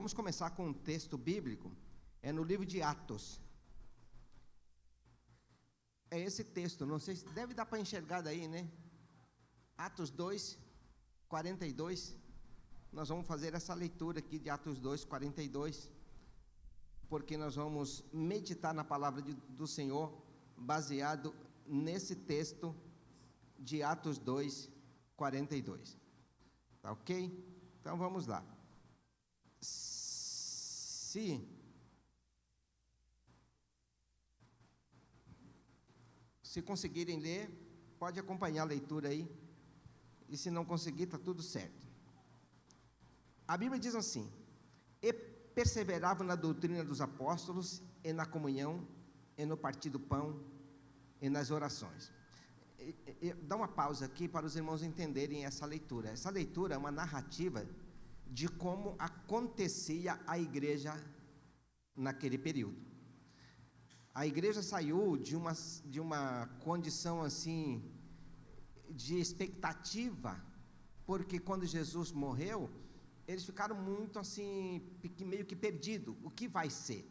Vamos começar com um texto bíblico, é no livro de Atos. É esse texto, não sei se deve dar para enxergar daí, né? Atos 2, 42. Nós vamos fazer essa leitura aqui de Atos 2, 42, porque nós vamos meditar na palavra do Senhor, baseado nesse texto de Atos 2, 42. Tá ok? Então vamos lá. Se conseguirem ler, pode acompanhar a leitura aí. E se não conseguir, está tudo certo. A Bíblia diz assim: e perseveravam na doutrina dos apóstolos, e na comunhão, e no partir do pão, e nas orações. Dá uma pausa aqui para os irmãos entenderem essa leitura. Essa leitura é uma narrativa de como acontecia a igreja naquele período. A igreja saiu de uma condição assim de expectativa, porque quando Jesus morreu, eles ficaram muito assim, meio que perdidos. O que vai ser?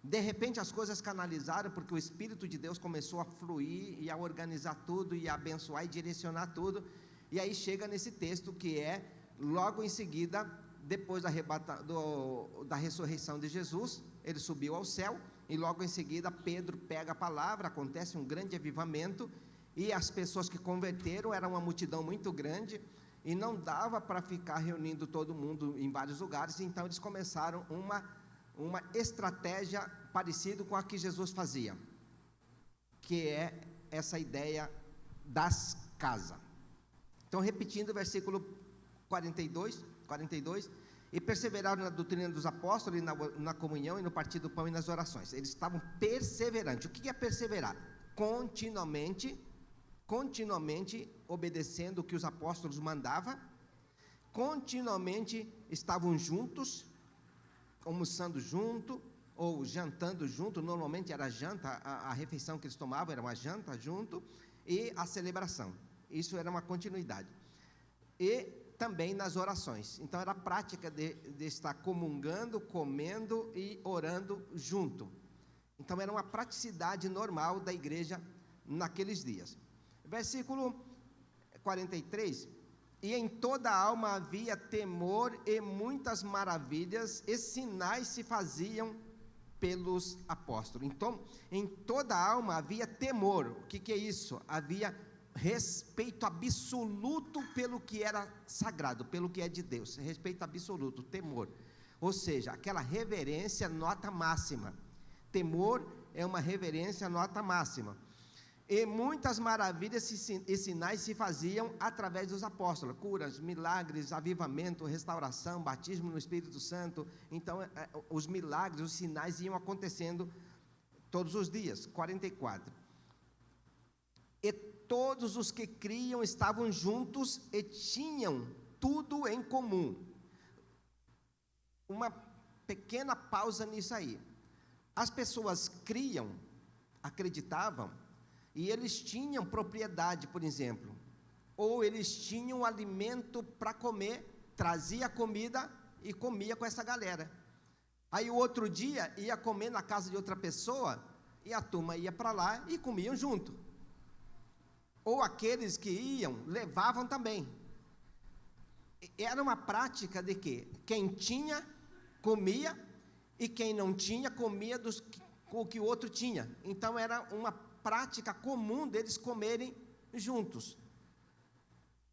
De repente as coisas canalizaram, porque o Espírito de Deus começou a fluir e a organizar tudo, e a abençoar e direcionar tudo. E aí chega nesse texto que é logo em seguida, depois da ressurreição de Jesus, ele subiu ao céu, e logo em seguida Pedro pega a palavra, acontece um grande avivamento, e as pessoas que converteram eram uma multidão muito grande, e não dava para ficar reunindo todo mundo em vários lugares, então eles começaram uma estratégia parecida com a que Jesus fazia, que é essa ideia das casas. Então, repetindo o versículo 42, e perseveraram na doutrina dos apóstolos, e na comunhão, e no partir do pão, e nas orações. Eles estavam perseverantes. O que é perseverar? Continuamente obedecendo o que os apóstolos mandavam, continuamente estavam juntos, almoçando junto, ou jantando junto. Normalmente era janta, a refeição que eles tomavam era uma janta junto, e a celebração. Isso era uma continuidade. E também nas orações. Então era a prática de estar comungando, comendo e orando junto. Então era uma praticidade normal da igreja naqueles dias. Versículo 43: e em toda a alma havia temor, e muitas maravilhas e sinais se faziam pelos apóstolos. Então, em toda a alma havia temor. O que é isso? Havia respeito absoluto pelo que era sagrado, pelo que é de Deus. Respeito absoluto, temor. Ou seja, aquela reverência, nota máxima. Temor é uma reverência, nota máxima. E muitas maravilhas e sinais se faziam através dos apóstolos: curas, milagres, avivamento, restauração, batismo no Espírito Santo. Então, os milagres, os sinais iam acontecendo todos os dias. 44. E todos os que criam estavam juntos e tinham tudo em comum. Uma pequena pausa nisso aí. As pessoas criam, acreditavam, e eles tinham propriedade, por exemplo, ou eles tinham alimento para comer, trazia comida e comia com essa galera. Aí o outro dia ia comer na casa de outra pessoa, e a turma ia para lá e comiam junto. Ou aqueles que iam, levavam também. Era uma prática de que quem tinha, comia, e quem não tinha, comia com o que o outro tinha. Então era uma prática comum deles comerem juntos,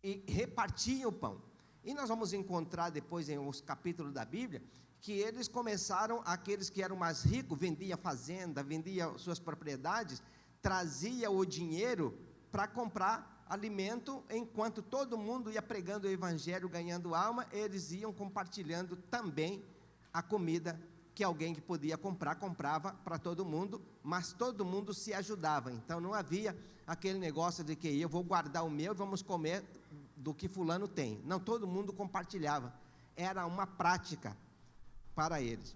e repartiam o pão. E nós vamos encontrar depois em os capítulos da Bíblia, que eles começaram, aqueles que eram mais ricos, vendia fazenda, vendia suas propriedades, trazia o dinheiro para comprar alimento, enquanto todo mundo ia pregando o evangelho, ganhando alma, eles iam compartilhando também a comida que alguém que podia comprar, comprava para todo mundo, mas todo mundo se ajudava. Então não havia aquele negócio de que eu vou guardar o meu e vamos comer do que fulano tem. Não, todo mundo compartilhava. Era uma prática para eles.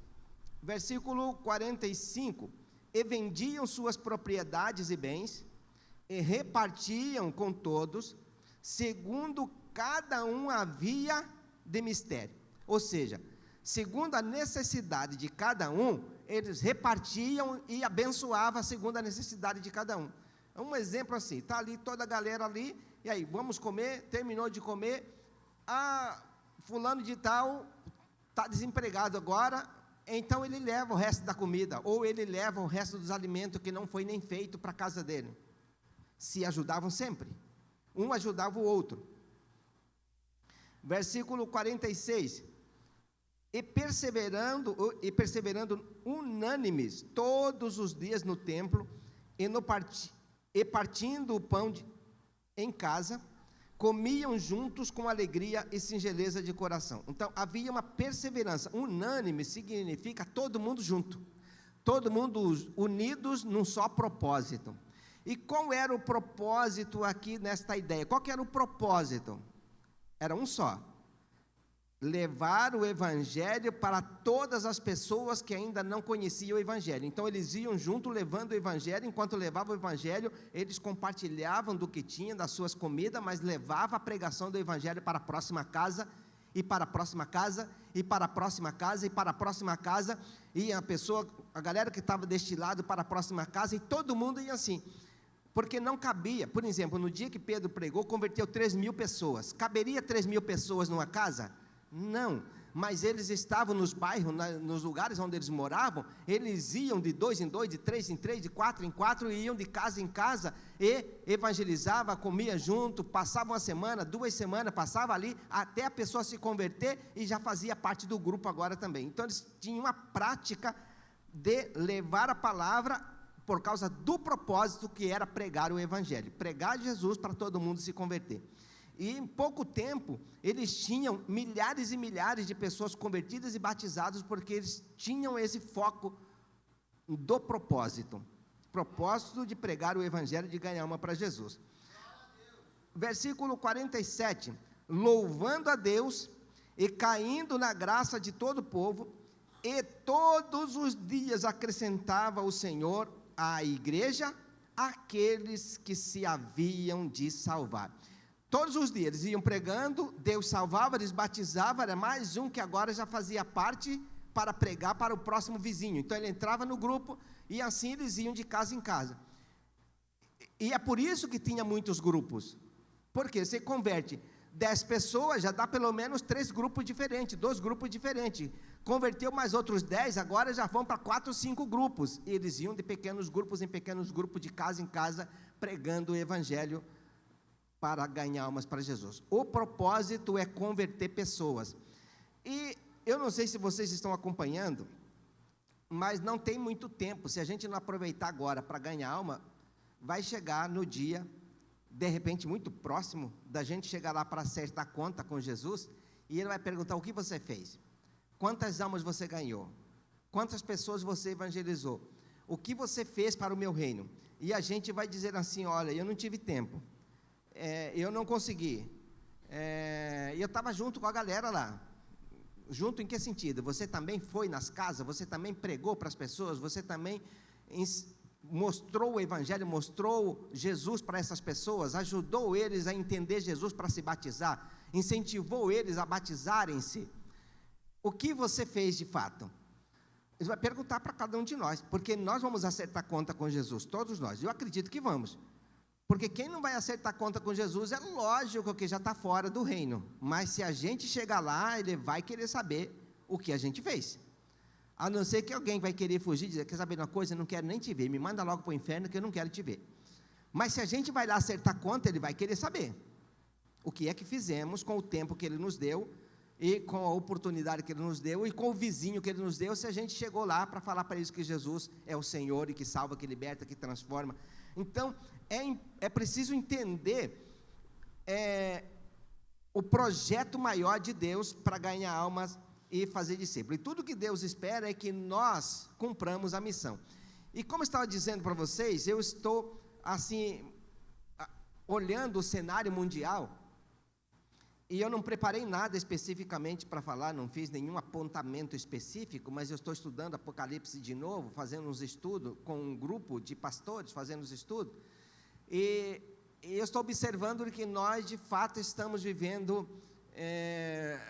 Versículo 45: e vendiam suas propriedades e bens, e repartiam com todos, segundo cada um havia de mistério. Ou seja, segundo a necessidade de cada um, eles repartiam e abençoavam segundo a necessidade de cada um. Um exemplo assim, está ali toda a galera ali, e aí, vamos comer, terminou de comer, fulano de tal está desempregado agora, então ele leva o resto da comida, ou ele leva o resto dos alimentos que não foi nem feito para a casa dele. Se ajudavam sempre, um ajudava o outro. Versículo 46, e perseverando unânimes todos os dias no templo, e partindo o pão em casa, comiam juntos com alegria e singeleza de coração. Então, havia uma perseverança. Unânime significa todo mundo junto, todo mundo unidos num só propósito. E qual era o propósito aqui nesta ideia? Qual que era o propósito? Era um só: levar o Evangelho para todas as pessoas que ainda não conheciam o Evangelho. Então eles iam junto levando o Evangelho. Enquanto levavam o Evangelho, eles compartilhavam do que tinham, das suas comidas, mas levavam a pregação do Evangelho para a próxima casa, e para a próxima casa, e para a próxima casa, e para a próxima casa, e a galera que estava deste lado para a próxima casa, e todo mundo ia assim, porque não cabia. Por exemplo, no dia que Pedro pregou, converteu 3.000 pessoas, caberia 3.000 pessoas numa casa? Não, mas eles estavam nos bairros, nos lugares onde eles moravam, eles iam de 2 em 2, de 3 em 3, de 4 em 4, e iam de casa em casa, e evangelizavam, comia junto, passava uma semana, 2 semanas, passava ali, até a pessoa se converter, e já fazia parte do grupo agora também. Então eles tinham uma prática de levar a palavra, por causa do propósito que era pregar o Evangelho, pregar Jesus para todo mundo se converter. E em pouco tempo, eles tinham milhares e milhares de pessoas convertidas e batizadas, porque eles tinham esse foco do propósito de pregar o Evangelho, de ganhar uma para Jesus. Versículo 47, louvando a Deus e caindo na graça de todo o povo, e todos os dias acrescentava o Senhor à igreja aqueles que se haviam de salvar. Todos os dias eles iam pregando, Deus salvava, eles batizavam, era mais um que agora já fazia parte para pregar para o próximo vizinho. Então ele entrava no grupo e assim eles iam de casa em casa. E é por isso que tinha muitos grupos, porque você converte 10 pessoas, já dá pelo menos 3 grupos diferentes, 2 grupos diferentes. Converteu mais outros 10, agora já vão para 4 ou 5 grupos. E eles iam de pequenos grupos em pequenos grupos, de casa em casa, pregando o Evangelho para ganhar almas para Jesus. O propósito é converter pessoas. E eu não sei se vocês estão acompanhando, mas não tem muito tempo. Se a gente não aproveitar agora para ganhar alma, vai chegar no dia, de repente muito próximo, da gente chegar lá para acertar conta com Jesus, e Ele vai perguntar: o que você fez? Quantas almas você ganhou? Quantas pessoas você evangelizou? O que você fez para o meu reino? E a gente vai dizer assim: olha, eu não tive tempo, eu não consegui, eu estava junto com a galera lá. Junto em que sentido? Você também foi nas casas, você também pregou para as pessoas, você também mostrou o Evangelho, mostrou Jesus para essas pessoas, ajudou eles a entender Jesus para se batizar, incentivou eles a batizarem-se. O que você fez de fato? Ele vai perguntar para cada um de nós, porque nós vamos acertar conta com Jesus, todos nós. Eu acredito que vamos, porque quem não vai acertar conta com Jesus, é lógico que já está fora do reino, mas se a gente chegar lá, Ele vai querer saber o que a gente fez, a não ser que alguém vai querer fugir e dizer: quer saber uma coisa, eu não quero nem te ver, me manda logo para o inferno que eu não quero te ver. Mas se a gente vai lá acertar conta, Ele vai querer saber o que é que fizemos com o tempo que Ele nos deu, e com a oportunidade que Ele nos deu, e com o vizinho que Ele nos deu, se a gente chegou lá para falar para eles que Jesus é o Senhor, e que salva, que liberta, que transforma. Então, é preciso entender o projeto maior de Deus para ganhar almas e fazer discípulo. E tudo que Deus espera é que nós cumpramos a missão. E como eu estava dizendo para vocês, eu estou assim, olhando o cenário mundial, e eu não preparei nada especificamente para falar, não fiz nenhum apontamento específico, mas eu estou estudando Apocalipse de novo, fazendo uns estudos com um grupo de pastores, fazendo os estudos, e eu estou observando que nós de fato estamos vivendo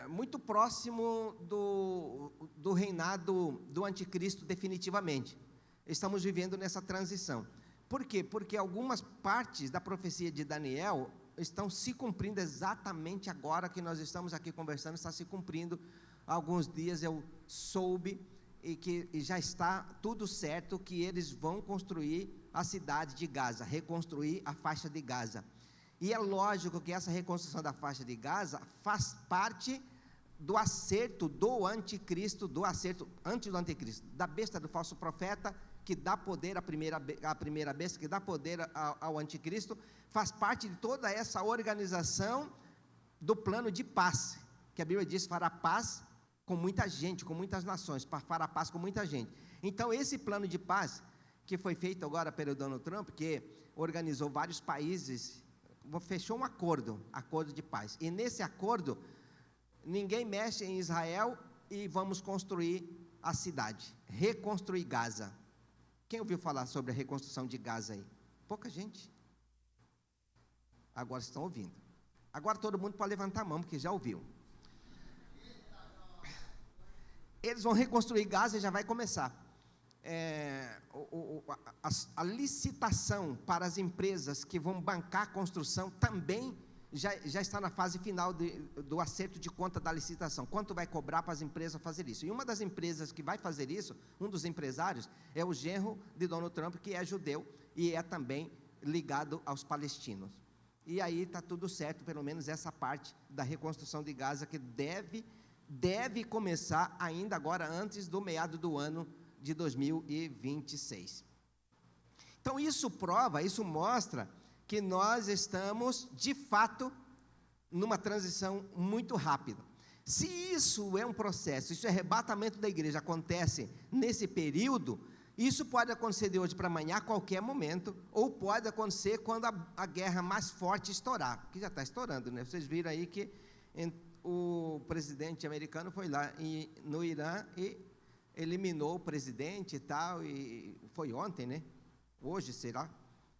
muito próximo do reinado do anticristo definitivamente. Estamos vivendo nessa transição. Por quê? Porque algumas partes da profecia de Daniel estão se cumprindo exatamente agora que nós estamos aqui conversando, está se cumprindo. Há alguns dias eu soube e já está tudo certo que eles vão construir a cidade de Gaza, reconstruir a faixa de Gaza. E é lógico que essa reconstrução da faixa de Gaza faz parte do acerto do anticristo, antes do anticristo, da besta do falso profeta, que dá poder à primeira besta, que dá poder ao anticristo, faz parte de toda essa organização do plano de paz, que a Bíblia diz, fará paz com muita gente, com muitas nações, fará paz com muita gente. Então, esse plano de paz, que foi feito agora pelo Donald Trump, que organizou vários países, fechou um acordo de paz, e nesse acordo, ninguém mexe em Israel, e vamos construir a cidade, reconstruir Gaza. Quem ouviu falar sobre a reconstrução de Gaza aí? Pouca gente. Agora estão ouvindo. Agora todo mundo pode levantar a mão, porque já ouviu. Eles vão reconstruir Gaza e já vai começar. A licitação para as empresas que vão bancar a construção também já está na fase final do acerto de conta da licitação. Quanto vai cobrar para as empresas fazer isso? E uma das empresas que vai fazer isso, um dos empresários, é o genro de Donald Trump, que é judeu e é também ligado aos palestinos. E aí está tudo certo, pelo menos essa parte da reconstrução de Gaza, que deve começar ainda agora, antes do meado do ano de 2026. Então isso mostra que nós estamos, de fato, numa transição muito rápida. Se isso é um processo, isso é arrebatamento da igreja, acontece nesse período, isso pode acontecer de hoje para amanhã, a qualquer momento, ou pode acontecer quando a guerra mais forte estourar, que já está estourando, né? Vocês viram aí que o presidente americano foi lá no Irã e eliminou o presidente e tal, e foi ontem, né? Hoje, será?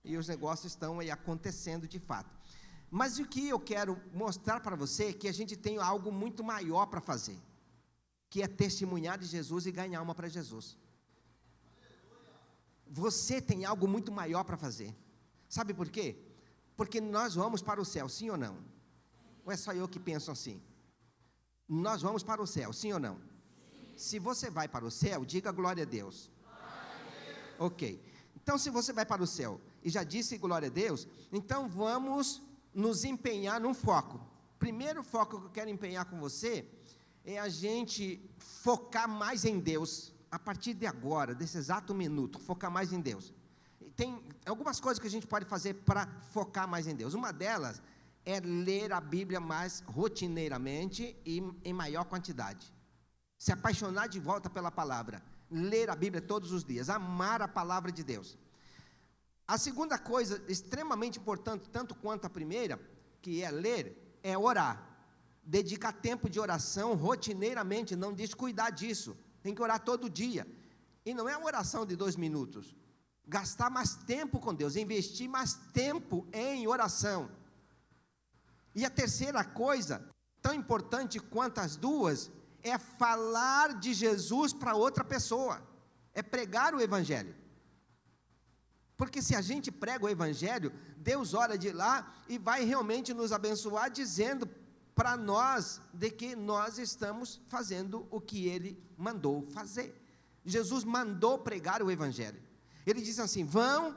E os negócios estão aí acontecendo de fato. Mas o que eu quero mostrar para você é que a gente tem algo muito maior para fazer, que é testemunhar de Jesus e ganhar alma para Jesus. Você tem algo muito maior para fazer. Sabe por quê? Porque nós vamos para o céu, sim ou não? Ou é só eu que penso assim? Nós vamos para o céu, sim ou não? Sim. Se você vai para o céu, diga glória a Deus. Glória a Deus. Ok. Então, se você vai para o céu e já disse glória a Deus, então vamos nos empenhar num foco. Primeiro foco que eu quero empenhar com você é a gente focar mais em Deus, a partir de agora, desse exato minuto, focar mais em Deus. Tem algumas coisas que a gente pode fazer para focar mais em Deus. Uma delas é ler a Bíblia mais rotineiramente e em maior quantidade. Se apaixonar de volta pela palavra. Ler a Bíblia todos os dias, amar a palavra de Deus. A segunda coisa, extremamente importante, tanto quanto a primeira, que é ler, é orar. Dedicar tempo de oração rotineiramente, não descuidar disso. Tem que orar todo dia. E não é uma oração de 2 minutos. Gastar mais tempo com Deus, investir mais tempo em oração. E a terceira coisa, tão importante quanto as duas, é falar de Jesus para outra pessoa, é pregar o Evangelho. Porque se a gente prega o Evangelho, Deus olha de lá e vai realmente nos abençoar, dizendo para nós de que nós estamos fazendo o que Ele mandou fazer. Jesus mandou pregar o Evangelho. Ele diz assim: vão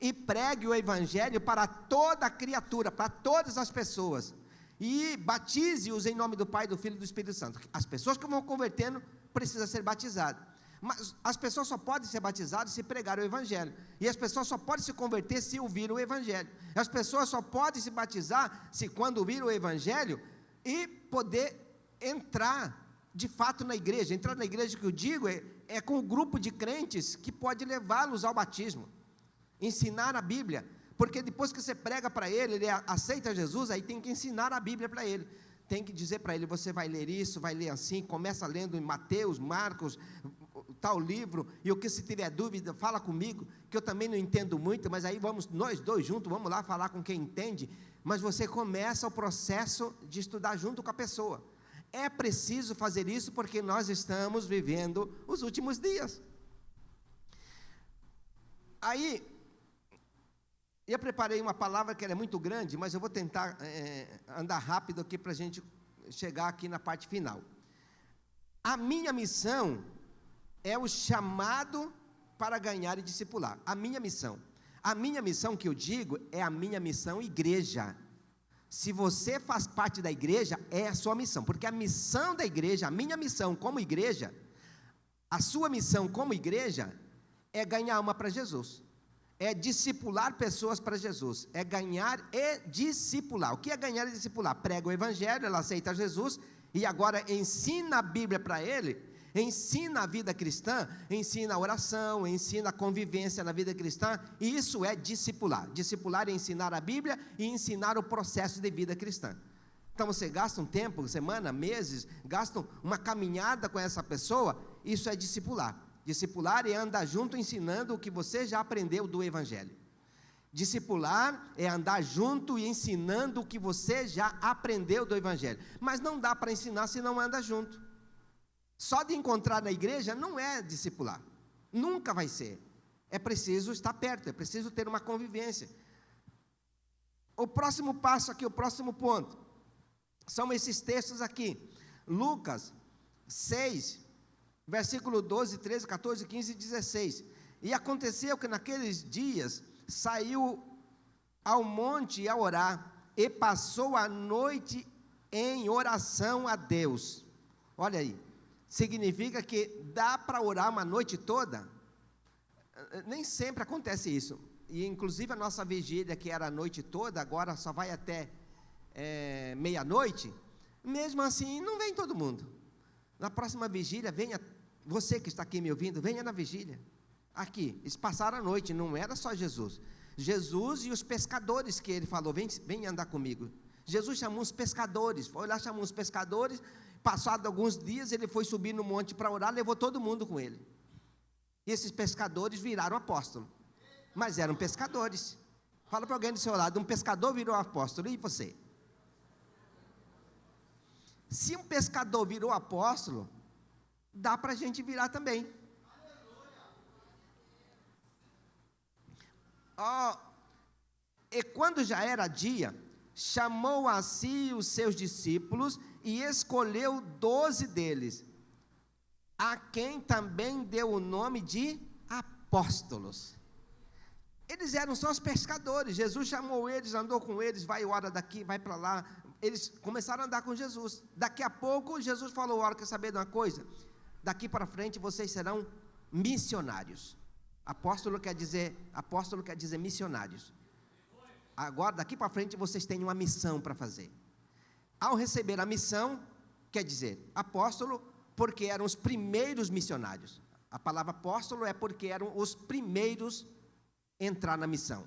e pregue o Evangelho para toda a criatura, para todas as pessoas. E batize-os em nome do Pai, do Filho e do Espírito Santo. As pessoas que vão convertendo precisam ser batizadas. Mas as pessoas só podem ser batizadas se pregarem o Evangelho. E as pessoas só podem se converter se ouvirem o Evangelho. As pessoas só podem se batizar se quando ouvirem o Evangelho e poder entrar de fato na igreja. Entrar na igreja, que eu digo, é com o grupo de crentes que pode levá-los ao batismo. Ensinar a Bíblia. Porque depois que você prega para ele aceita Jesus, aí tem que ensinar a Bíblia para ele. Tem que dizer para ele: você vai ler isso, vai ler assim, começa lendo em Mateus, Marcos, tal livro, e o que se tiver dúvida, fala comigo, que eu também não entendo muito, mas aí vamos, nós dois juntos, vamos lá falar com quem entende. mas você começa o processo de estudar junto com a pessoa. É preciso fazer isso porque nós estamos vivendo os últimos dias. Aí, eu preparei uma palavra que ela é muito grande, mas eu vou tentar andar rápido aqui para a gente chegar aqui na parte final. A minha missão é o chamado para ganhar e discipular. A minha missão que eu digo é a minha missão igreja. Se você faz parte da igreja, é a sua missão, porque a missão da igreja, a minha missão como igreja, a sua missão como igreja, é ganhar alma para Jesus, é discipular pessoas para Jesus, é ganhar e discipular. O que é ganhar e discipular? Prega o evangelho, ela aceita Jesus, e agora ensina a Bíblia para ele, ensina a vida cristã, ensina a oração, ensina a convivência na vida cristã, e isso é discipular. Discipular é ensinar a Bíblia e ensinar o processo de vida cristã. Então você gasta um tempo, semana, meses, gasta uma caminhada com essa pessoa, isso é discipular. Discipular é andar junto ensinando o que você já aprendeu do evangelho. Discipular é andar junto e ensinando o que você já aprendeu do evangelho. Mas não dá para ensinar se não anda junto. Só de encontrar na igreja não é discipular, nunca vai ser. É preciso estar perto, é preciso ter uma convivência. O próximo passo aqui, o próximo ponto, são esses textos aqui. Lucas 6, versículo 12, 13, 14, 15 e 16. E aconteceu que naqueles dias saiu ao monte a orar, e passou a noite em oração a Deus. Olha aí. Significa que dá para orar uma noite toda? Nem sempre acontece isso, e inclusive a nossa vigília, que era a noite toda, agora só vai até meia-noite. Mesmo assim, não vem todo mundo. Na próxima vigília, venha, você que está aqui me ouvindo, venha na vigília, aqui, eles passaram a noite, não era só Jesus e os pescadores que ele falou, vem andar comigo. Jesus chamou os pescadores, foi lá, chamou os pescadores. Passado alguns dias, ele foi subir no monte para orar, levou todo mundo com ele. E esses pescadores viraram apóstolo. Mas eram pescadores. Fala para alguém do seu lado, um pescador virou apóstolo, e você? Se um pescador virou apóstolo, dá para a gente virar também. E quando já era dia, chamou a si os seus discípulos e escolheu 12 deles, a quem também deu o nome de apóstolos. Eles eram só os pescadores. Jesus chamou eles, andou com eles, vai ora daqui, vai para lá. Eles começaram a andar com Jesus. Daqui a pouco Jesus falou: olha, quer saber de uma coisa? Daqui para frente vocês serão missionários. Apóstolo quer dizer missionários. Agora, daqui para frente, vocês têm uma missão para fazer. Ao receber a missão, quer dizer, apóstolo, porque eram os primeiros missionários. A palavra apóstolo é porque eram os primeiros a entrar na missão.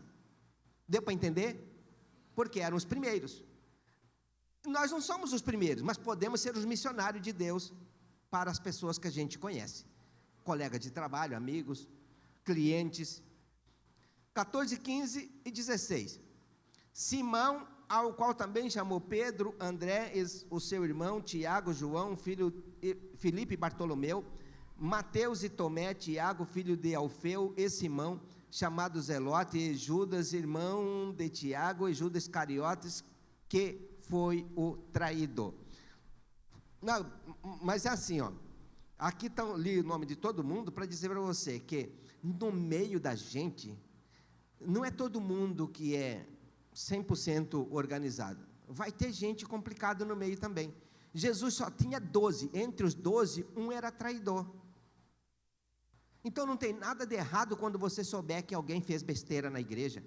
Deu para entender? Porque eram os primeiros. Nós não somos os primeiros, mas podemos ser os missionários de Deus para as pessoas que a gente conhece. Colegas de trabalho, amigos, clientes. 14, 15 e 16. Simão, ao qual também chamou Pedro, André, o seu irmão, Tiago, João, Filipe e Bartolomeu, Mateus e Tomé, Tiago, filho de Alfeu, e Simão, chamado Zelote, e Judas, irmão de Tiago, e Judas Iscariotes, que foi o traidor. Não, mas é assim, ó, aqui li o nome de todo mundo para dizer para você que no meio da gente, não é todo mundo que é 100% organizado. Vai ter gente complicada no meio também. Jesus só tinha 12. Entre os 12, um era traidor. Então não tem nada de errado quando você souber que alguém fez besteira na igreja.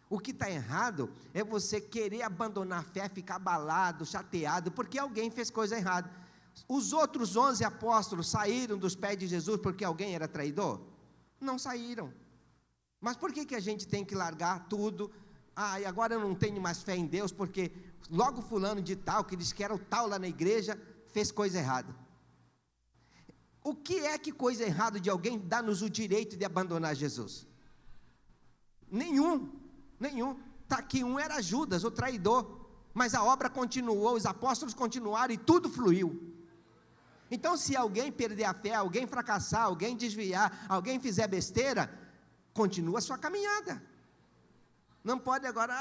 O que está errado é você querer abandonar a fé, ficar abalado, chateado, porque alguém fez coisa errada. Os outros 11 apóstolos saíram dos pés de Jesus porque alguém era traidor? Não saíram. Mas por que a gente tem que largar tudo? E agora eu não tenho mais fé em Deus, porque logo fulano de tal, que diz que era o tal lá na igreja, fez coisa errada. O que é que coisa errada de alguém dá-nos o direito de abandonar Jesus? Nenhum. Tá aqui, um era Judas, o traidor, mas a obra continuou, os apóstolos continuaram e tudo fluiu. Então, se alguém perder a fé, alguém fracassar, alguém desviar, alguém fizer besteira, continua a sua caminhada. Não pode agora,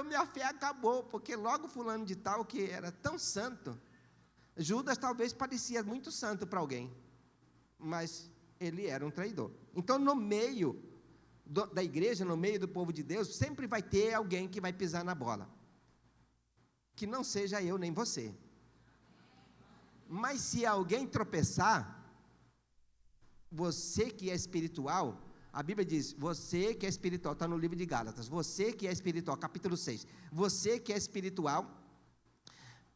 minha fé acabou, porque logo fulano de tal, que era tão santo, Judas talvez parecia muito santo para alguém, mas ele era um traidor. Então, no meio da igreja, no meio do povo de Deus, sempre vai ter alguém que vai pisar na bola, que não seja eu nem você. Mas se alguém tropeçar, você que é espiritual, a Bíblia diz, você que é espiritual, está no livro de Gálatas, você que é espiritual, capítulo 6, você que é espiritual,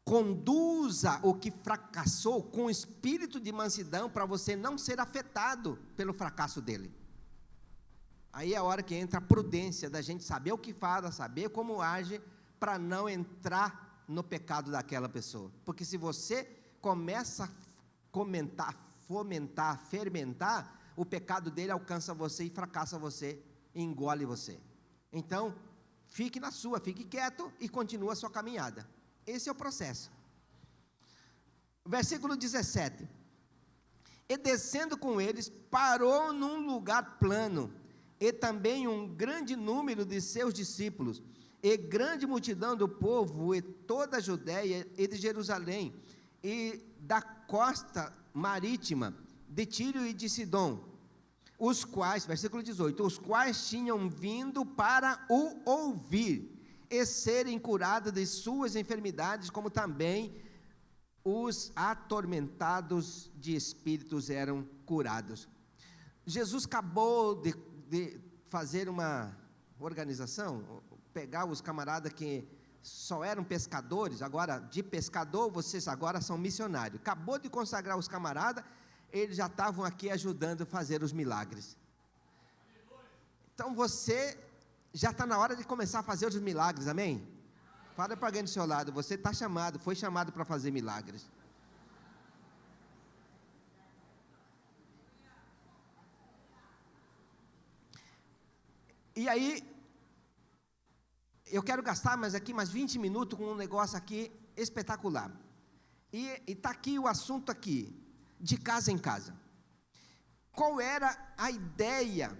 conduza o que fracassou com espírito de mansidão, para você não ser afetado pelo fracasso dele. Aí é a hora que entra a prudência da gente saber o que fala, saber como age, para não entrar no pecado daquela pessoa. Porque se você começa a comentar, fomentar, fermentar, o pecado dele alcança você e fracassa você, e engole você. Então, fique na sua, fique quieto e continue a sua caminhada. Esse é o processo. Versículo 17. E descendo com eles, parou num lugar plano, e também um grande número de seus discípulos, e grande multidão do povo, e toda a Judéia, e de Jerusalém, e da costa marítima, de Tiro e de Sidom, os quais, versículo 18, os quais tinham vindo para o ouvir, e serem curados de suas enfermidades, como também os atormentados de espíritos eram curados. Jesus acabou de fazer uma organização, pegar os camaradas que só eram pescadores, agora de pescador vocês agora são missionários. Acabou de consagrar os camaradas, eles já estavam aqui ajudando a fazer os milagres. Então você já está na hora de começar a fazer os milagres, amém? Fala para alguém do seu lado, você está chamado, foi chamado para fazer milagres. E aí, eu quero gastar mais 20 minutos com um negócio aqui espetacular. E está aqui o assunto aqui, de casa em casa. Qual era a ideia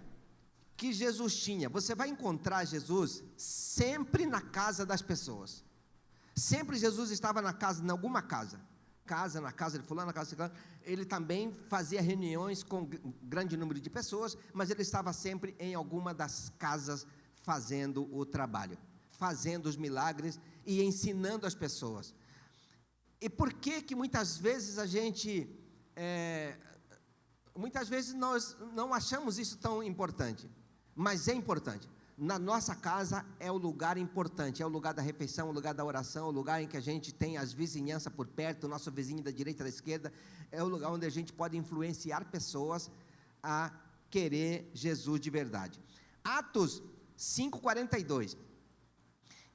que Jesus tinha? Você vai encontrar Jesus sempre na casa das pessoas. Sempre Jesus estava na casa, em alguma casa. Na casa de fulano, na casa de fulano. Ele também fazia reuniões com grande número de pessoas, mas ele estava sempre em alguma das casas fazendo o trabalho, fazendo os milagres e ensinando as pessoas. E por que muitas vezes muitas vezes nós não achamos isso tão importante, mas é importante. Na nossa casa é o lugar importante, é o lugar da refeição, o lugar da oração, o lugar em que a gente tem as vizinhanças por perto, o nosso vizinho da direita e da esquerda, é o lugar onde a gente pode influenciar pessoas a querer Jesus de verdade. Atos 5:42.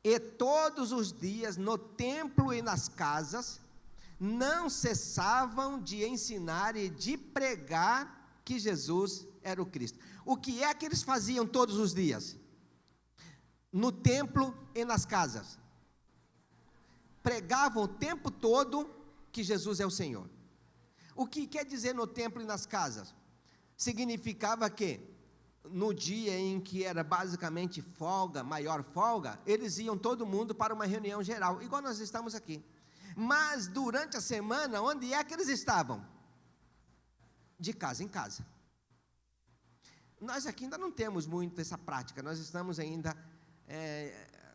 E todos os dias no templo e nas casas, não cessavam de ensinar e de pregar que Jesus era o Cristo. O que é que eles faziam todos os dias? No templo e nas casas. Pregavam o tempo todo que Jesus é o Senhor. O que quer dizer no templo e nas casas? Significava que no dia em que era basicamente folga, maior folga, eles iam todo mundo para uma reunião geral, igual nós estamos aqui. Mas durante a semana, onde é que eles estavam? De casa em casa. Nós aqui ainda não temos muito essa prática, nós estamos ainda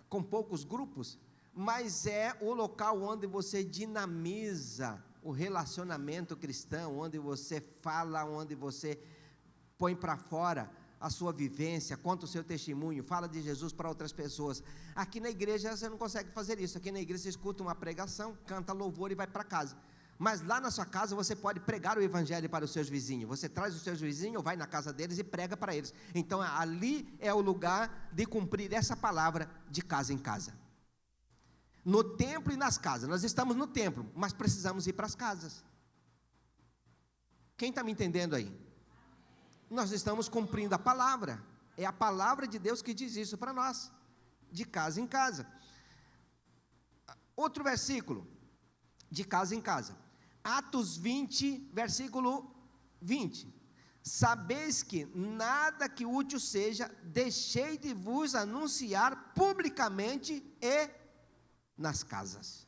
com poucos grupos, mas é o local onde você dinamiza o relacionamento cristão, onde você fala, onde você põe para fora a sua vivência, conta o seu testemunho, fala de Jesus para outras pessoas. Aqui na igreja você não consegue fazer isso. Aqui na igreja você escuta uma pregação, canta louvor e vai para casa. Mas lá na sua casa você pode pregar o evangelho para os seus vizinhos. Você traz os seus vizinhos, vai na casa deles e prega para eles. Então ali é o lugar de cumprir essa palavra de casa em casa. No templo e nas casas. Nós estamos no templo, mas precisamos ir para as casas. Quem está me entendendo aí? Nós estamos cumprindo a palavra. É a palavra de Deus que diz isso para nós. de casa em casa. Outro versículo, de casa em casa. Atos 20, versículo 20. Sabeis que nada que útil seja, deixei de vos anunciar publicamente e nas casas.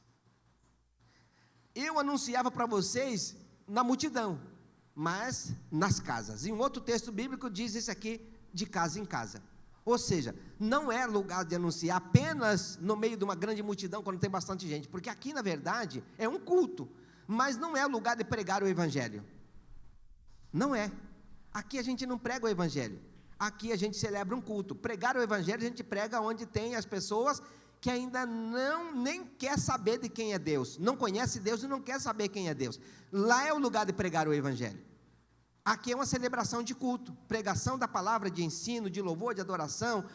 Eu anunciava para vocês na multidão, mas nas casas. E um outro texto bíblico diz isso aqui, de casa em casa. Ou seja, não é lugar de anunciar apenas no meio de uma grande multidão, quando tem bastante gente, porque aqui na verdade é um culto, mas não é o lugar de pregar o evangelho. Não é. Aqui a gente não prega o evangelho, aqui a gente celebra um culto. Pregar o evangelho a gente prega onde tem as pessoas que ainda nem quer saber de quem é Deus, não conhece Deus e não quer saber quem é Deus. Lá é o lugar de pregar o evangelho. Aqui é uma celebração de culto, pregação da palavra, de ensino, de louvor, de adoração,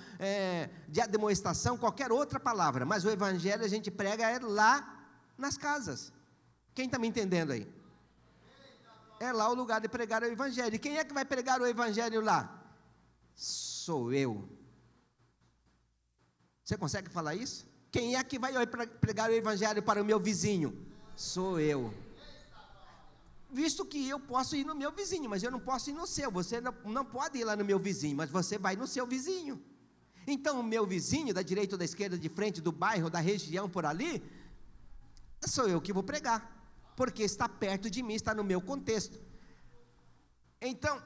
de admoestação, qualquer outra palavra, mas o evangelho a gente prega lá nas casas. Quem está me entendendo aí? É lá o lugar de pregar o evangelho. E quem é que vai pregar o evangelho lá? Sou eu. Você consegue falar isso? Quem é que vai pregar o evangelho para o meu vizinho? Sou eu. Visto que eu posso ir no meu vizinho, mas eu não posso ir no seu. Você não pode ir lá no meu vizinho, mas você vai no seu vizinho. Então o meu vizinho, da direita ou da esquerda, de frente, do bairro, da região, por ali, sou eu que vou pregar, porque está perto de mim, está no meu contexto. Então,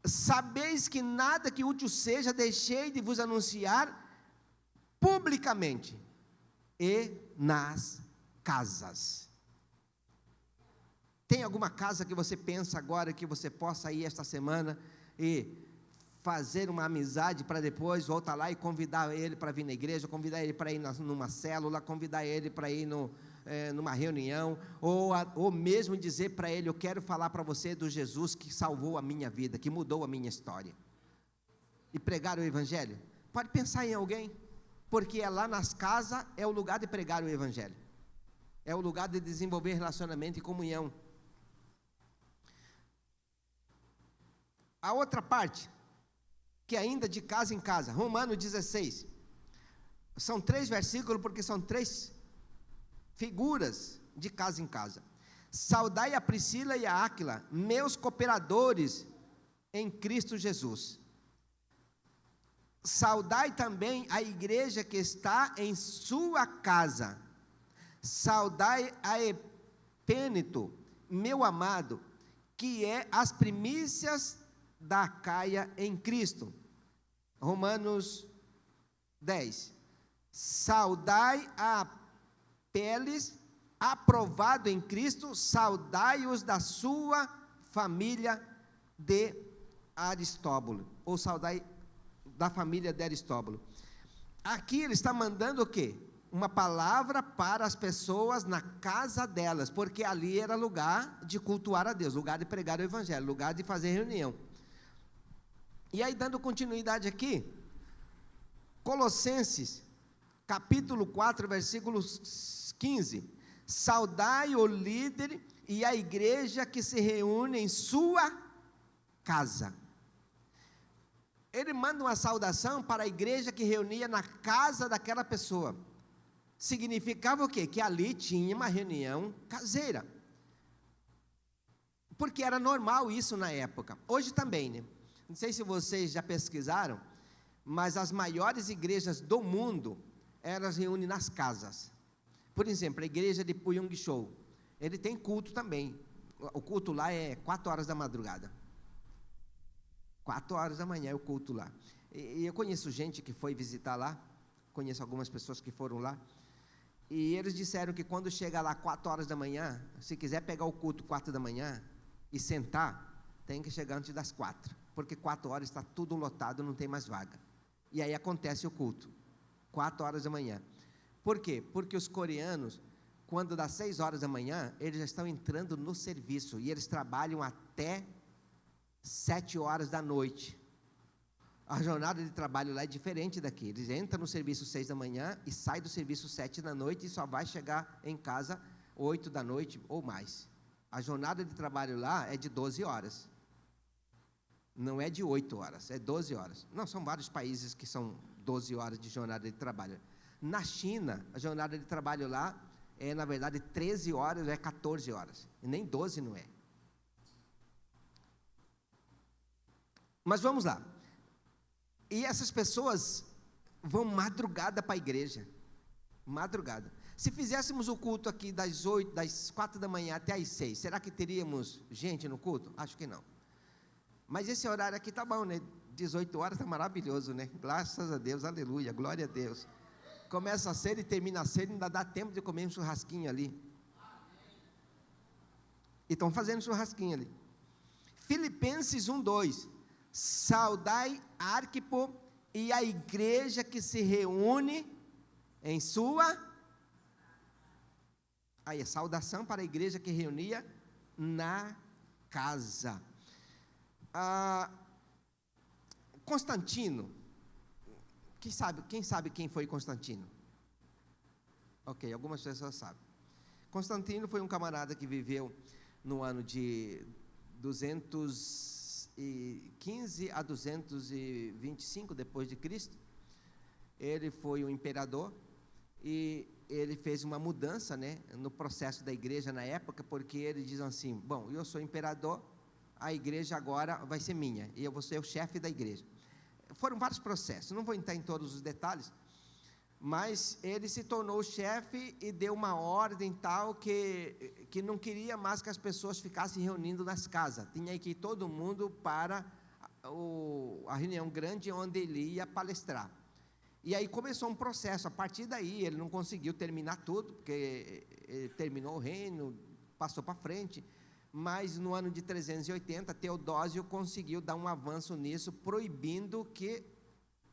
sabeis que nada que útil seja, deixei de vos anunciar publicamente e nas casas. Tem alguma casa que você pensa agora que você possa ir esta semana e fazer uma amizade para depois voltar lá e convidar ele para vir na igreja, convidar ele para ir numa célula, convidar ele para ir numa reunião, ou mesmo dizer para ele: eu quero falar para você do Jesus que salvou a minha vida, que mudou a minha história, e pregar o evangelho? Pode pensar em alguém, porque é lá nas casas, é o lugar de pregar o evangelho, é o lugar de desenvolver relacionamento e comunhão. A outra parte, que ainda de casa em casa, Romanos 16, são 3 versículos, porque são 3 figuras de casa em casa. Saudai a Priscila e a Áquila, meus cooperadores em Cristo Jesus. Saudai também a igreja que está em sua casa. Saudai a Epêneto, meu amado, que é as primícias da Acaia em Cristo. Romanos 10. Saudai a Peles, aprovado em Cristo, saudai-os da sua família de Aristóbulo, ou saudai da família de Aristóbulo. Aqui ele está mandando o quê? Uma palavra para as pessoas na casa delas, porque ali era lugar de cultuar a Deus, lugar de pregar o evangelho, lugar de fazer reunião. E aí, dando continuidade aqui, Colossenses, capítulo 4, versículo 15, saudai o líder e a igreja que se reúne em sua casa. Ele manda uma saudação para a igreja que reunia na casa daquela pessoa. Significava o quê? Que ali tinha uma reunião caseira, porque era normal isso na época, hoje também, né? Não sei se vocês já pesquisaram, mas as maiores igrejas do mundo, elas reúnem nas casas. Por exemplo, a igreja de Puyung Show, ele tem culto também. O culto lá é 4 horas da madrugada. 4 horas da manhã é o culto lá. E eu conheço gente que foi visitar lá, conheço algumas pessoas que foram lá, e eles disseram que quando chega lá 4 horas da manhã, se quiser pegar o culto 4 da manhã e sentar, tem que chegar antes das 4, porque 4 horas está tudo lotado, não tem mais vaga. E aí acontece o culto, 4 horas da manhã. Por quê? Porque os coreanos, quando dá 6 horas da manhã, eles já estão entrando no serviço, e eles trabalham até 7 horas da noite. A jornada de trabalho lá é diferente daqui. Eles entram no serviço 6 da manhã e saem do serviço 7 da noite e só vai chegar em casa 8 da noite ou mais. A jornada de trabalho lá é de 12 horas. Não é de 8 horas, é 12 horas. Não, são vários países que são 12 horas de jornada de trabalho. Na China, a jornada de trabalho lá é, na verdade, 13 horas, é 14 horas. E nem 12 não é. Mas vamos lá. E essas pessoas vão madrugada para a igreja. Madrugada. Se fizéssemos o culto aqui das 4 da manhã até as 6, será que teríamos gente no culto? Acho que não. Mas esse horário aqui tá bom, né? 18 horas tá maravilhoso, né? Graças a Deus, aleluia, glória a Deus. Começa cedo e termina cedo, ainda dá tempo de comer um churrasquinho ali. E estão fazendo churrasquinho ali. Filipenses 1:2. Saudai Arquipo e a igreja que se reúne em sua... Aí, saudação para a igreja que reunia na casa. Constantino, quem sabe quem foi Constantino? Ok, algumas pessoas sabem. Constantino foi um camarada que viveu no ano de 215 a 225 depois de Cristo. Ele foi um imperador e ele fez uma mudança, né, no processo da igreja na época, porque ele diz assim: bom, eu sou imperador, a igreja agora vai ser minha, e eu vou ser o chefe da igreja. Foram vários processos, não vou entrar em todos os detalhes, mas ele se tornou o chefe e deu uma ordem tal que não queria mais que as pessoas ficassem reunindo nas casas, tinha que ir todo mundo para a reunião grande onde ele ia palestrar. E aí começou um processo. A partir daí ele não conseguiu terminar tudo, porque ele terminou o reino, passou para frente, mas no ano de 380, Teodósio conseguiu dar um avanço nisso, proibindo que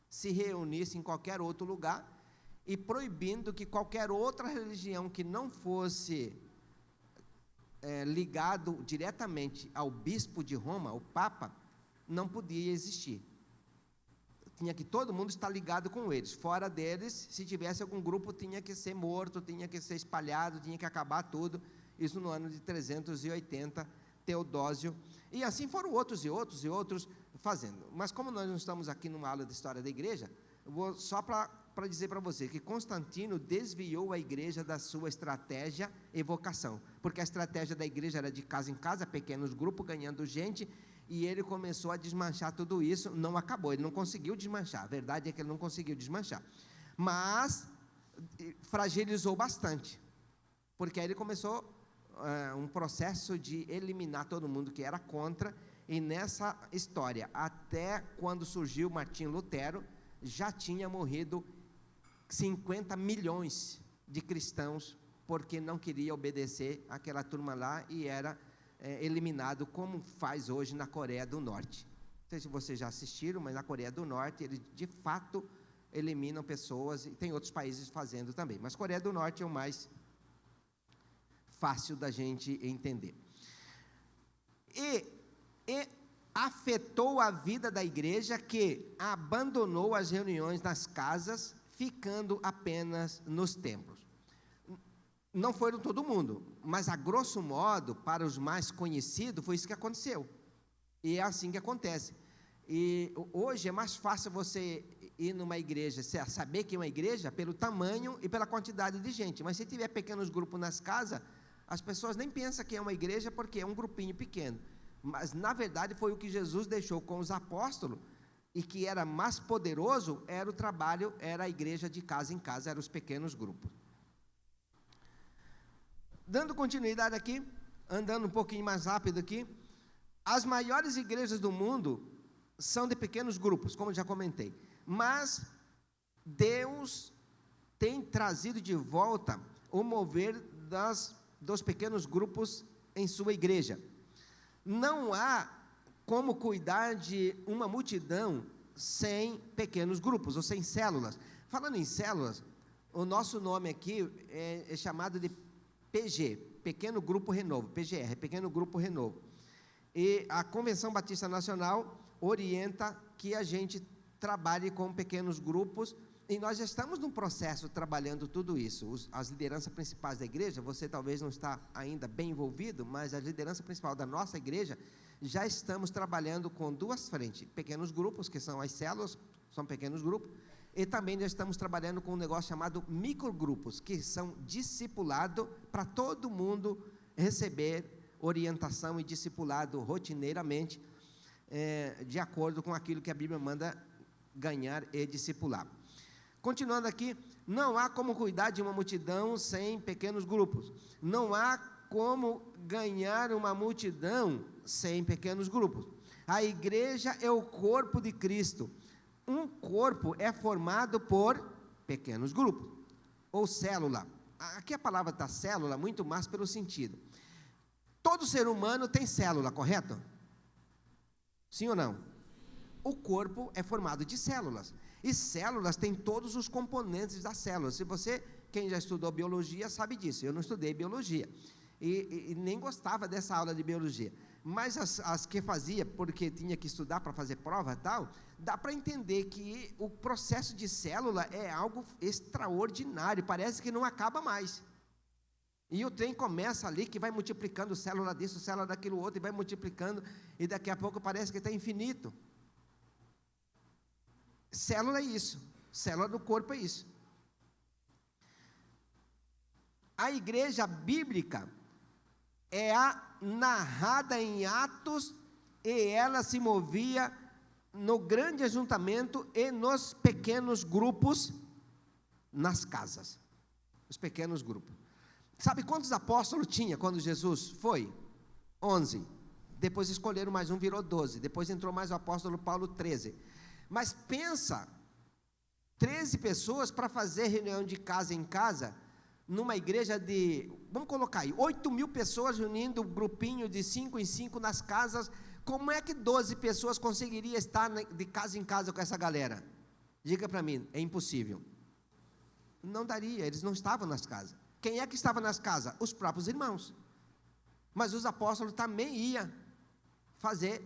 se reunisse em qualquer outro lugar, e proibindo que qualquer outra religião que não fosse ligado diretamente ao bispo de Roma, ao Papa, não podia existir. Tinha que todo mundo estar ligado com eles. Fora deles, se tivesse algum grupo, tinha que ser morto, tinha que ser espalhado, tinha que acabar tudo. Isso no ano de 380, Teodósio. E assim foram outros e outros e outros fazendo. Mas como nós não estamos aqui numa aula de história da igreja, eu vou só para dizer para você que Constantino desviou a igreja da sua estratégia e vocação. Porque a estratégia da igreja era de casa em casa, pequenos grupos ganhando gente, e ele começou a desmanchar tudo isso. Não acabou, ele não conseguiu desmanchar, a verdade é que ele não conseguiu desmanchar, mas fragilizou bastante, porque aí ele começou um processo de eliminar todo mundo que era contra. E nessa história, até quando surgiu Martim Lutero, já tinha morrido 50 milhões de cristãos, porque não queria obedecer aquela turma lá, e era eliminado, como faz hoje na Coreia do Norte. Não sei se vocês já assistiram, mas na Coreia do Norte, eles de fato eliminam pessoas, e tem outros países fazendo também, mas Coreia do Norte é o mais fácil da gente entender. E afetou a vida da igreja, que abandonou as reuniões nas casas, ficando apenas nos templos. Não foram todo mundo, mas a grosso modo, para os mais conhecidos, foi isso que aconteceu. E é assim que acontece. E hoje é mais fácil você ir numa igreja, saber que é uma igreja, pelo tamanho e pela quantidade de gente. Mas se tiver pequenos grupos nas casas, as pessoas nem pensam que é uma igreja, porque é um grupinho pequeno. Mas, na verdade, foi o que Jesus deixou com os apóstolos, e que era mais poderoso, era o trabalho, era a igreja de casa em casa, eram os pequenos grupos. Dando continuidade aqui, andando um pouquinho mais rápido aqui, as maiores igrejas do mundo são de pequenos grupos, como já comentei, mas Deus tem trazido de volta o mover dos pequenos grupos em sua igreja. Não há como cuidar de uma multidão sem pequenos grupos, ou sem células. Falando em células, o nosso nome aqui é chamado de PG, Pequeno Grupo Renovo, PGR, Pequeno Grupo Renovo. E a Convenção Batista Nacional orienta que a gente trabalhe com pequenos grupos, e nós já estamos num processo trabalhando tudo isso. As lideranças principais da igreja, você talvez não está ainda bem envolvido, mas a liderança principal da nossa igreja já estamos trabalhando com duas frentes, pequenos grupos, que são as células, são pequenos grupos, e também já estamos trabalhando com um negócio chamado microgrupos, que são discipulado para todo mundo receber orientação e discipulado rotineiramente, de acordo com aquilo que a Bíblia manda ganhar e discipular. Continuando aqui, não há como cuidar de uma multidão sem pequenos grupos. Não há como ganhar uma multidão sem pequenos grupos. A igreja é o corpo de Cristo. Um corpo é formado por pequenos grupos, ou célula. Aqui a palavra está célula muito mais pelo sentido. Todo ser humano tem célula, correto? Sim ou não? O corpo é formado de células. E células têm todos os componentes das células. Quem já estudou biologia sabe disso. Eu não estudei biologia. E nem gostava dessa aula de biologia. Mas as que fazia, porque tinha que estudar para fazer prova e tal, dá para entender que o processo de célula é algo extraordinário. Parece que não acaba mais. E o trem começa ali, que vai multiplicando célula disso, célula daquilo outro, e vai multiplicando, e daqui a pouco parece que está infinito. Célula é isso, célula do corpo é isso. A igreja bíblica é a narrada em Atos, e ela se movia no grande ajuntamento e nos pequenos grupos, nas casas, os pequenos grupos. Sabe quantos apóstolos tinha quando Jesus foi? 11. Depois escolheram mais um, virou 12. Depois entrou mais o apóstolo Paulo, 13. Mas pensa, 13 pessoas para fazer reunião de casa em casa, numa igreja de, vamos colocar aí, 8.000 pessoas reunindo um grupinho de 5 em 5 nas casas. Como é que 12 pessoas conseguiriam estar de casa em casa com essa galera? Diga para mim, é impossível. Não daria, eles não estavam nas casas. Quem é que estava nas casas? Os próprios irmãos. Mas os apóstolos também iam fazer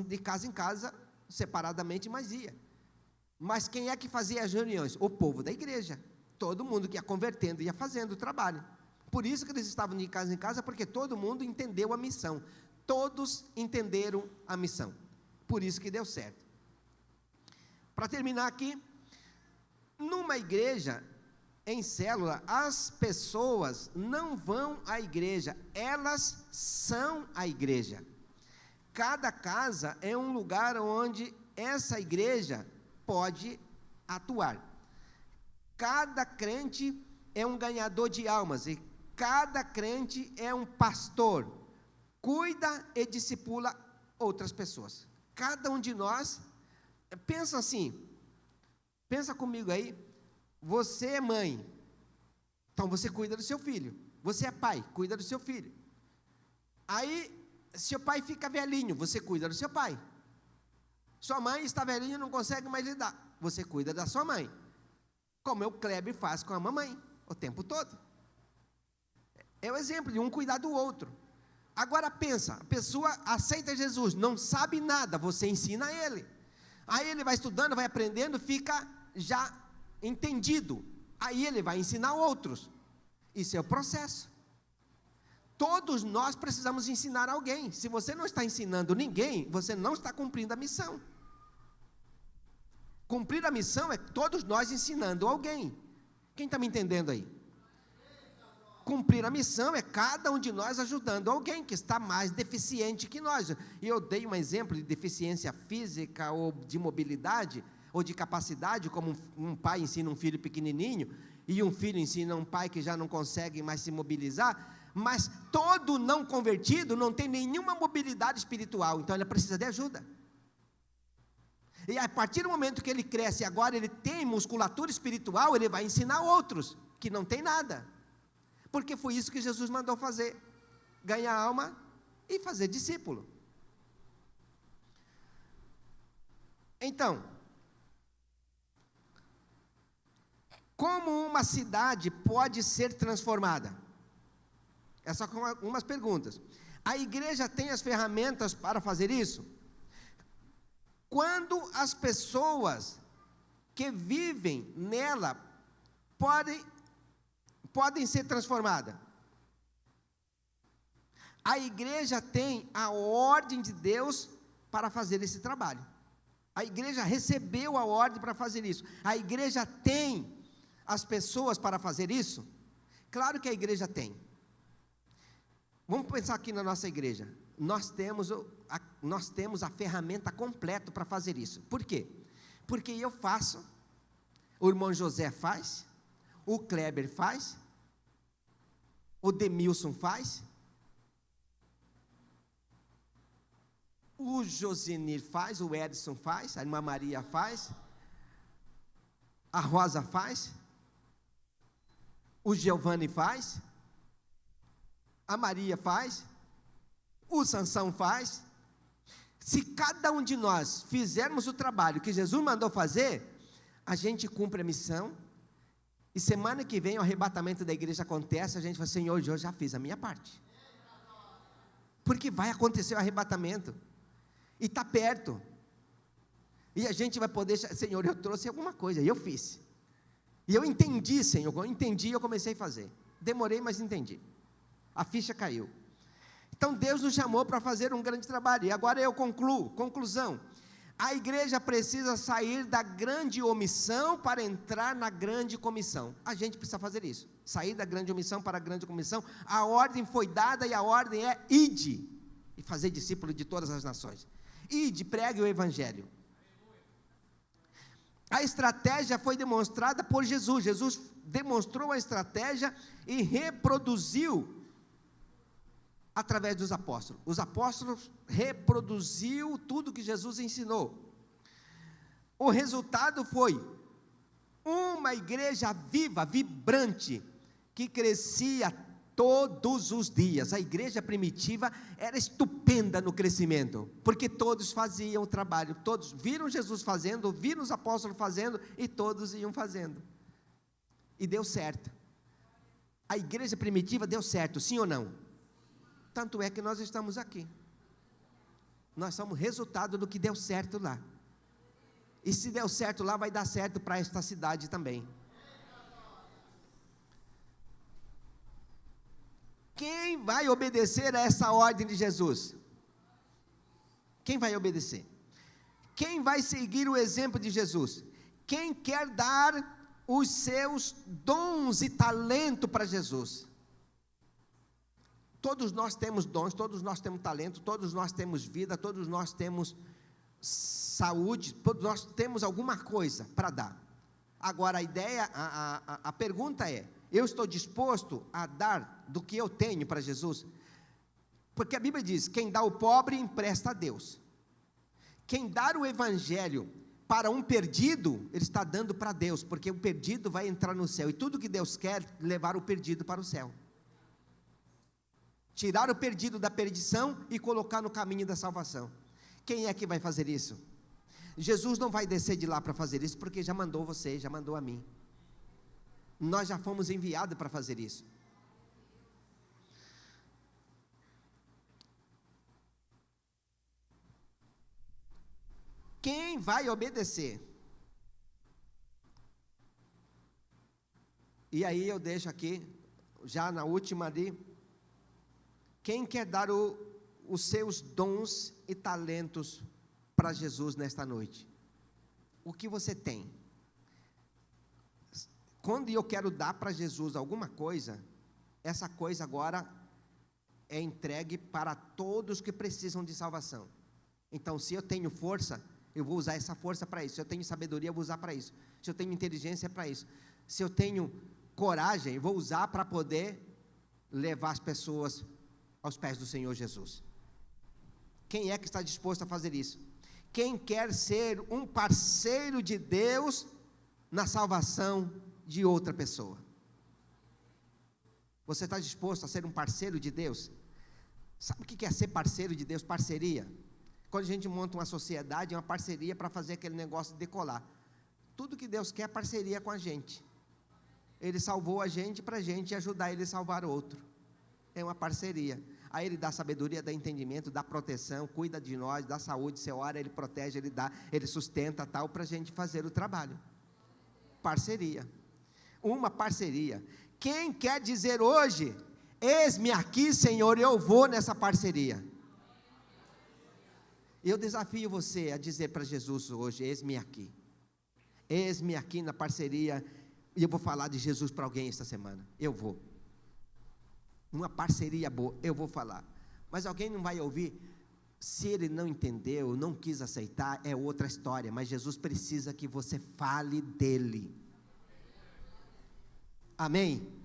de casa em casa, separadamente, mas ia. Mas quem é que fazia as reuniões? O povo da igreja. Todo mundo que ia convertendo, ia fazendo o trabalho. Por isso que eles estavam de casa em casa, porque todo mundo entendeu a missão. Todos entenderam a missão. Por isso que deu certo. Para terminar aqui, numa igreja, em célula, as pessoas não vão à igreja, elas são a igreja. Cada casa é um lugar onde essa igreja pode atuar. Cada crente é um ganhador de almas, e cada crente é um pastor, cuida e discipula outras pessoas. Cada um de nós, pensa assim, pensa comigo aí, você é mãe, então você cuida do seu filho. Você é pai, cuida do seu filho. Aí, seu pai fica velhinho, você cuida do seu pai. Sua mãe está velhinha e não consegue mais lidar, você cuida da sua mãe. Como o Kleber faz com a mamãe, o tempo todo. É o exemplo de um cuidar do outro. Agora pensa, a pessoa aceita Jesus, não sabe nada, você ensina ele. Aí ele vai estudando, vai aprendendo, fica já entendido. Aí ele vai ensinar outros. Isso é o processo. Todos nós precisamos ensinar alguém. Se você não está ensinando ninguém, você não está cumprindo a missão. Cumprir a missão é todos nós ensinando alguém. Quem está me entendendo aí? Cumprir a missão é cada um de nós ajudando alguém que está mais deficiente que nós. E eu dei um exemplo de deficiência física ou de mobilidade, ou de capacidade, como um pai ensina um filho pequenininho, e um filho ensina um pai que já não consegue mais se mobilizar, mas todo não convertido não tem nenhuma mobilidade espiritual, então ele precisa de ajuda. E a partir do momento que ele cresce, agora ele tem musculatura espiritual, ele vai ensinar outros, que não tem nada, porque foi isso que Jesus mandou fazer, ganhar alma e fazer discípulo. Então, como uma cidade pode ser transformada? Essas são algumas perguntas. A igreja tem as ferramentas para fazer isso? Quando as pessoas que vivem nela podem ser transformadas? A igreja tem a ordem de Deus para fazer esse trabalho. A igreja recebeu a ordem para fazer isso. A igreja tem as pessoas para fazer isso? Claro que a igreja tem. Vamos pensar aqui na nossa igreja. Nós temos a ferramenta completa para fazer isso. Por quê? Porque eu faço, o irmão José faz, o Kleber faz, o Demilson faz, o Josenir faz, o Edson faz, a irmã Maria faz, a Rosa faz, o Giovanni faz, a Maria faz, o Sansão faz. Se cada um de nós fizermos o trabalho que Jesus mandou fazer, a gente cumpre a missão, e semana que vem o arrebatamento da igreja acontece, a gente fala, Senhor, eu já fiz a minha parte, porque vai acontecer o arrebatamento, e está perto, e a gente vai poder, Senhor, eu trouxe alguma coisa, e eu fiz, e eu entendi, Senhor, eu entendi, eu comecei a fazer, demorei, mas entendi, a ficha caiu. Então Deus nos chamou para fazer um grande trabalho, e agora eu conclusão, a igreja precisa sair da grande omissão para entrar na grande comissão. A gente precisa fazer isso, sair da grande omissão para a grande comissão. A ordem foi dada, e a ordem é: ide, e fazer discípulo de todas as nações. Ide, pregue o evangelho. A estratégia foi demonstrada por Jesus. Jesus demonstrou a estratégia e reproduziu através dos apóstolos. Os apóstolos reproduziu tudo que Jesus ensinou. O resultado foi uma igreja viva, vibrante, que crescia todos os dias. A igreja primitiva era estupenda no crescimento, porque todos faziam o trabalho, todos viram Jesus fazendo, viram os apóstolos fazendo, e todos iam fazendo, e deu certo. A igreja primitiva deu certo, sim ou não? Tanto é que nós estamos aqui, nós somos resultado do que deu certo lá, e se deu certo lá, vai dar certo para esta cidade também. Quem vai obedecer a essa ordem de Jesus? Quem vai obedecer? Quem vai seguir o exemplo de Jesus? Quem quer dar os seus dons e talento para Jesus? Todos nós temos dons, todos nós temos talento, todos nós temos vida, todos nós temos saúde, todos nós temos alguma coisa para dar. Agora a ideia, a pergunta é: eu estou disposto a dar do que eu tenho para Jesus? Porque a Bíblia diz: quem dá ao pobre empresta a Deus. Quem dá o evangelho para um perdido, ele está dando para Deus, porque o perdido vai entrar no céu, e tudo que Deus quer, levar o perdido para o céu, tirar o perdido da perdição e colocar no caminho da salvação. Quem é que vai fazer isso? Jesus não vai descer de lá para fazer isso, porque já mandou você, já mandou a mim. Nós já fomos enviados para fazer isso. Quem vai obedecer? E aí eu deixo aqui, já na última ali, quem quer dar os seus dons e talentos para Jesus nesta noite? O que você tem? Quando eu quero dar para Jesus alguma coisa, essa coisa agora é entregue para todos que precisam de salvação. Então, se eu tenho força, eu vou usar essa força para isso. Se eu tenho sabedoria, eu vou usar para isso. Se eu tenho inteligência, é para isso. Se eu tenho coragem, eu vou usar para poder levar as pessoas aos pés do Senhor Jesus. Quem é que está disposto a fazer isso? Quem quer ser um parceiro de Deus na salvação de outra pessoa? Você está disposto a ser um parceiro de Deus? Sabe o que é ser parceiro de Deus? Parceria. Quando a gente monta uma sociedade, é uma parceria para fazer aquele negócio decolar. Tudo que Deus quer é parceria com a gente. Ele salvou a gente para a gente ajudar Ele a salvar outro. É uma parceria. Aí Ele dá sabedoria, dá entendimento, dá proteção, cuida de nós, dá saúde, você ora, Ele protege, Ele dá, Ele sustenta tal, para a gente fazer o trabalho. Parceria. Uma parceria. Quem quer dizer hoje, Eis-me aqui, Senhor, eu vou nessa parceria. Eu desafio você a dizer para Jesus hoje: eis-me aqui. Eis-me aqui na parceria. E eu vou falar de Jesus para alguém esta semana. Eu vou. Uma parceria boa, eu vou falar. Mas alguém não vai ouvir. Se ele não entendeu, não quis aceitar, é outra história. Mas Jesus precisa que você fale dele. Amém?